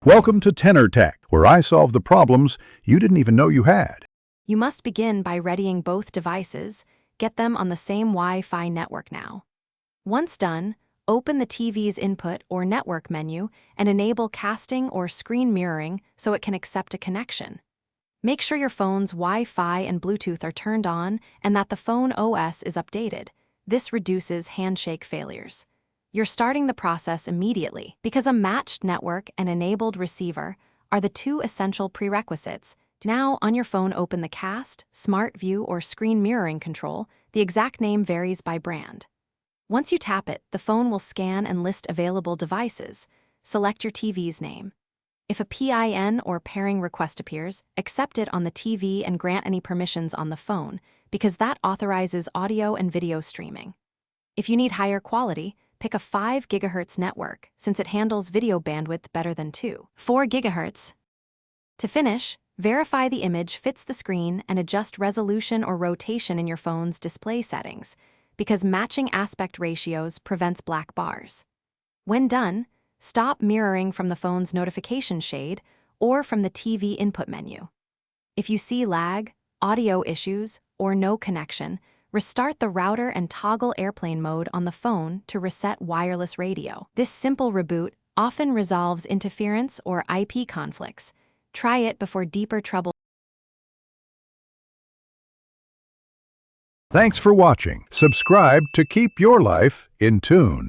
Welcome to Tenor Tech, where I solve the problems you didn't even know you had. You must begin by readying both devices. Get them on the same Wi-Fi network now. Once done, open the TV's input or network menu and enable casting or screen mirroring so it can accept a connection. Make sure your phone's Wi-Fi and Bluetooth are turned on and that the phone OS is updated. This reduces handshake failures. You're starting the process immediately because a matched network and enabled receiver are the two essential prerequisites. Now, on your phone, open the Cast, Smart View, or Screen Mirroring control. The exact name varies by brand. Once you tap it, the phone will scan and list available devices. Select your TV's name. If a PIN or pairing request appears, accept it on the TV and grant any permissions on the phone, because that authorizes audio and video streaming. If you need higher quality, pick a 5 GHz network, since it handles video bandwidth better than 4 GHz. To finish, verify the image fits the screen and adjust resolution or rotation in your phone's display settings, because matching aspect ratios prevents black bars. When done, stop mirroring from the phone's notification shade or from the TV input menu. If you see lag, audio issues, or no connection, restart the router and toggle airplane mode on the phone to reset wireless radio. This simple reboot often resolves interference or IP conflicts. Try it before deeper trouble. Thanks for watching. Subscribe to keep your life in tune.